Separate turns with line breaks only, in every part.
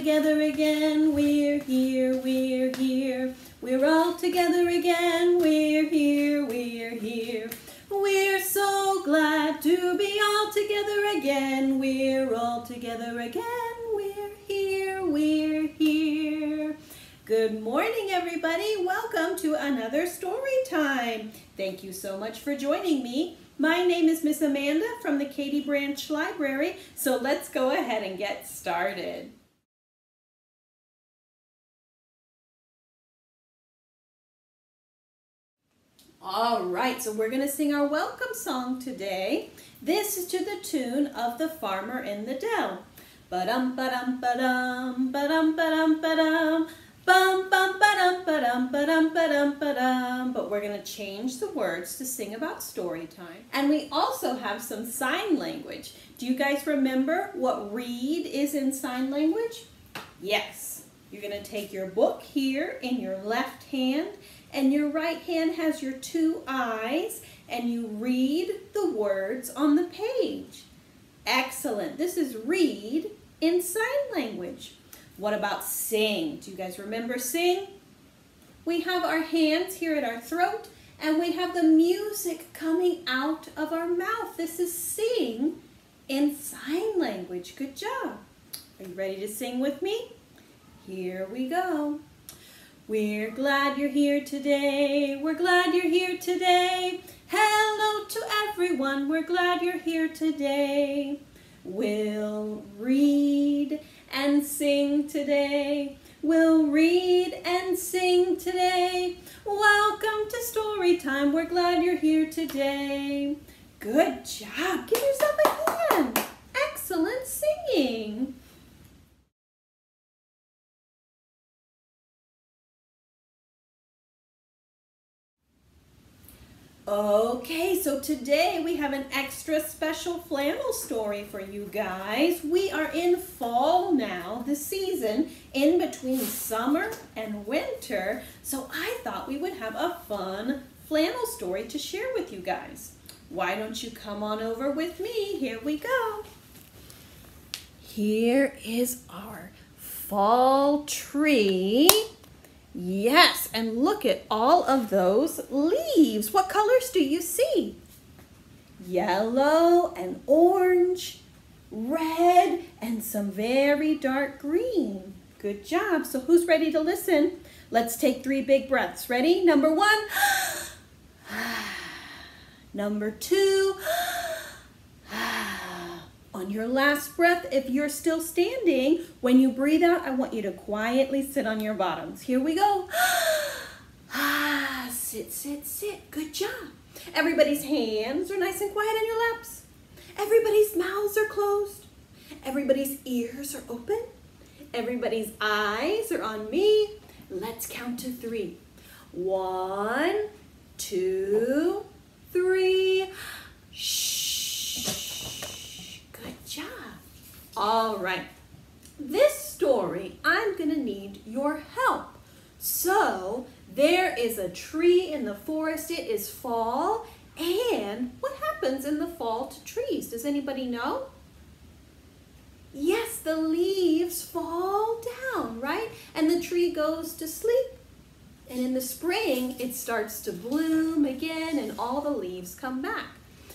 together again, we're here, we're here. We're all together again, we're here, we're here. We're so glad to be all together again. We're all together again, we're here, we're here. Good morning, everybody. Welcome to another story time. Thank you so much for joining me. My name is Miss Amanda from the Katy Branch Library, so let's go ahead and get started. All right, so we're going to sing our welcome song today. This is to the tune of The Farmer in the Dell. Ba-dum, ba-dum, ba-dum, ba-dum, ba-dum, ba-dum. Bum, bum, ba-dum, ba-dum, ba-dum, ba-dum, ba-dum. But we're going to change the words to sing about story time. And we also have some sign language. Do you guys remember what read is in sign language? Yes. You're going to take your book here in your left hand, and your right hand has your two eyes, and you read the words on the page. Excellent. This is read in sign language. What about sing? Do you guys remember sing? We have our hands here at our throat, and we have the music coming out of our mouth. This is sing in sign language. Good job. Are you ready to sing with me? Here we go. We're glad you're here today. We're glad you're here today. Hello to everyone. We're glad you're here today. We'll read and sing today. We'll read and sing today. Welcome to story time. We're glad you're here today. Good job. Give yourself a hand. Excellent singing. Okay, so today we have an extra special flannel story for you guys. We are in fall now, the season in between summer and winter, so I thought we would have a fun flannel story to share with you guys. Why don't you come on over with me? Here we go. Here is our fall tree. Yes, and look at all of those leaves. What colors do you see? Yellow and orange, red, and some very dark green. Good job. So who's ready to listen? Let's take 3 big breaths. Ready? Number 1. Number 2. On your last breath, if you're still standing, when you breathe out, I want you to quietly sit on your bottoms. Here we go. Sit, sit, sit. Good job. Everybody's hands are nice and quiet on your laps. Everybody's mouths are closed. Everybody's ears are open. Everybody's eyes are on me. Let's count to 3. 1, 2, 3. Shh. Job. All right, this story, I'm gonna need your help. So there is a tree in the forest. It is fall, and what happens in the fall to trees? Does anybody know? Yes, the leaves fall down, right? And the tree goes to sleep. And in the spring, it starts to bloom again, and all the leaves come back.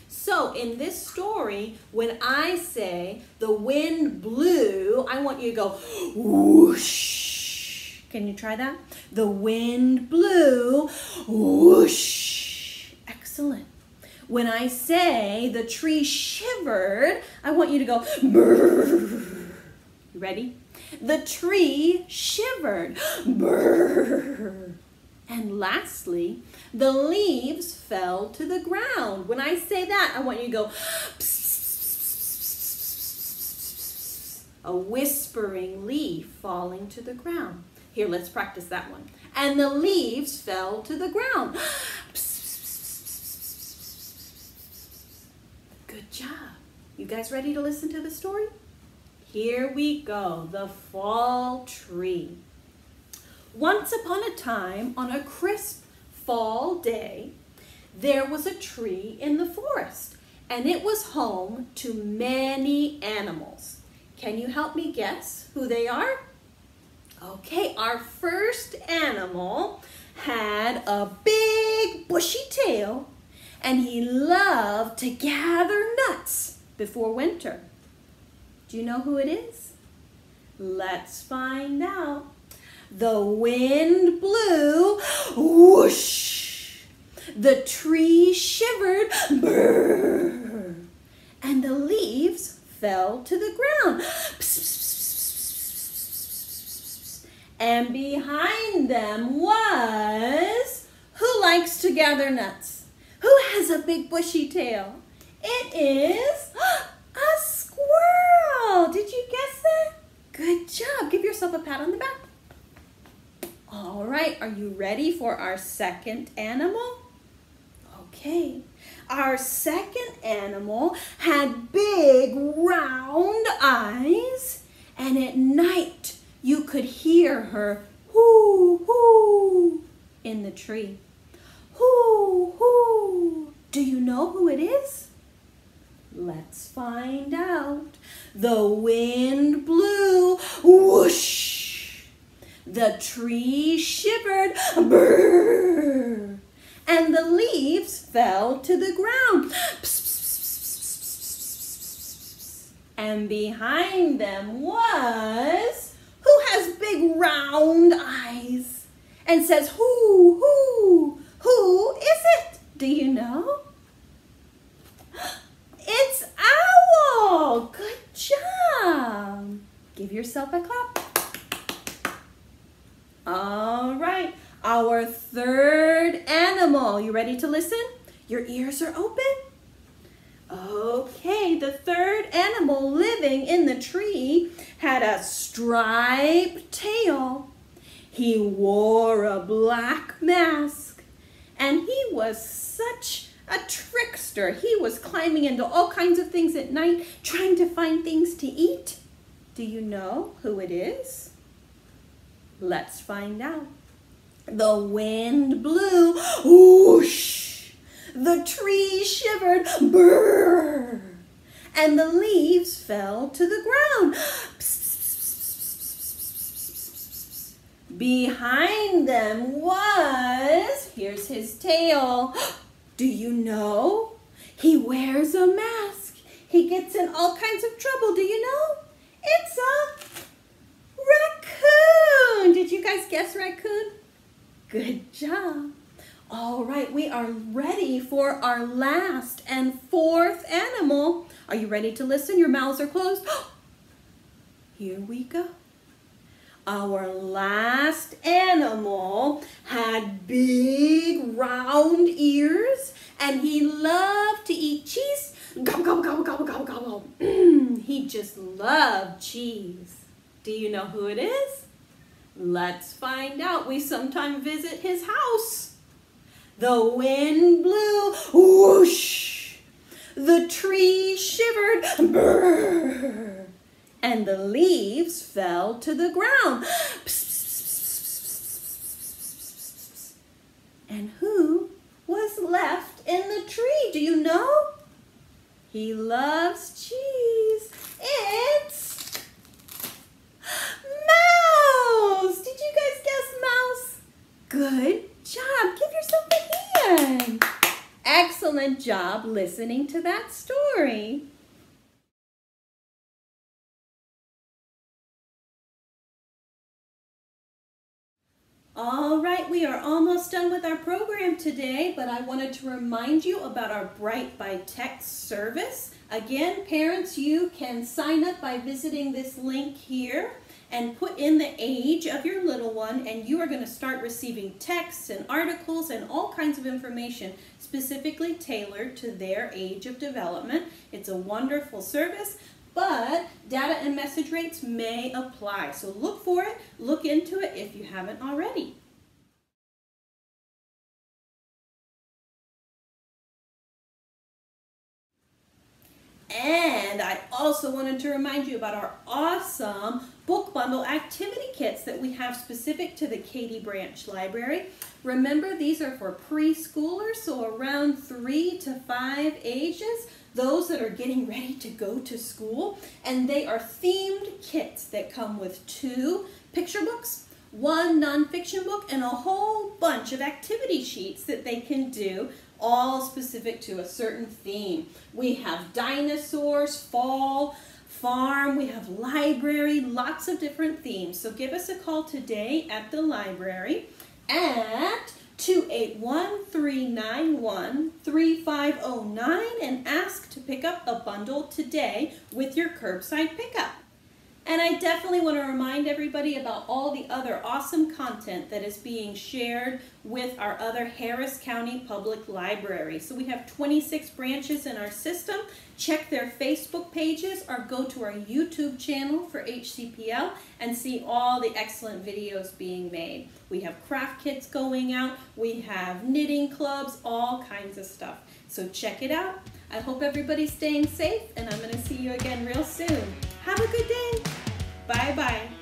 So in this story, when I say the wind blew, I want you to go whoosh. Can you try that? The wind blew whoosh. Excellent. When I say the tree shivered, I want you to go brrr. You ready? The tree shivered. Brrr. And lastly, the leaves fell to the ground. When I say that, I want you to go pss, pss, pss, pss, pss, a whispering leaf falling to the ground. Here, let's practice that one. And the leaves fell to the ground. Good job. You guys ready to listen to the story? Here we go, the fall tree. Once upon a time, on a crisp fall day, there was a tree in the forest, and it was home to many animals. Can you help me guess who they are? Okay, our first animal had a big bushy tail, and he loved to gather nuts before winter. Do you know who it is? Let's find out. The wind blew, whoosh. The tree shivered, brrr. And the leaves fell to the ground. Psst, psst, psst. And behind them was, who likes to gather nuts? Who has a big bushy tail? It is a squirrel. Did you guess that? Good job. Give yourself a pat on the back. All right, are you ready for our second animal? Okay, our second animal had big round eyes, and at night you could hear her hoo hoo in the tree. Hoo hoo. Do you know who it is? Let's find out. The wind blew, whoosh. The tree shivered, brrr. And the leaves fell to the ground. Psst, psst, psst, psst, psst, psst. And behind them was, who has big round eyes and says, hoo, hoo, who is it? Do you know? It's Owl. Good job. Give yourself a clap. All right. Our third animal. You ready to listen? Your ears are open? Okay, the third animal living in the tree had a striped tail. He wore a black mask, and he was such a trickster. He was climbing into all kinds of things at night, trying to find things to eat. Do you know who it is? Let's find out. The wind blew, whoosh. The tree shivered, brrr. And the leaves fell to the ground. Psst, psst, psst, psst, psst. Behind them was, here's his tail. Do you know? He wears a mask. He gets in all kinds of trouble. Do you know? It's a raccoon. Did you guys guess raccoon? Good job. All right, we are ready for our last and fourth animal. Are you ready to listen? Your mouths are closed. Here we go. Our last animal had big round ears, and he loved to eat cheese. Gobble, gobble, gobble, gobble, gobble, gobble. He just loved cheese. Do you know who it is? Let's find out. We sometimes visit his house. The wind blew, whoosh. The tree shivered, brrr. And the leaves fell to the ground. Psst, psst, psst, psst. And who was left in the tree? Do you know? He loves cheese. It's mouse. Did you guys guess mouse? Good job. Give yourself a hand. Excellent job listening to that story. All right, we are almost done with our program today, but I wanted to remind you about our Bright by Text service. Again, parents, you can sign up by visiting this link here and put in the age of your little one, and you are going to start receiving texts and articles and all kinds of information specifically tailored to their age of development. It's a wonderful service, but data and message rates may apply. So look for it, look into it if you haven't already. And I also wanted to remind you about our awesome book bundle activity kits that we have specific to the Katy Branch Library. Remember, these are for preschoolers, so around 3 to 5 ages. those that are getting ready to go to school, and they are themed kits that come with 2 picture books, 1 nonfiction book, and a whole bunch of activity sheets that they can do, all specific to a certain theme. We have dinosaurs, fall, farm, we have library, lots of different themes. So give us a call today at the library at 281-391-3509 and ask to pick up a bundle today with your curbside pickup. And I definitely want to remind everybody about all the other awesome content that is being shared with our other Harris County Public Library. So we have 26 branches in our system. Check their Facebook pages or go to our YouTube channel for HCPL and see all the excellent videos being made. We have craft kits going out, we have knitting clubs, all kinds of stuff. So check it out. I hope everybody's staying safe, and I'm going to see you again real soon. Have a good day. Bye-bye.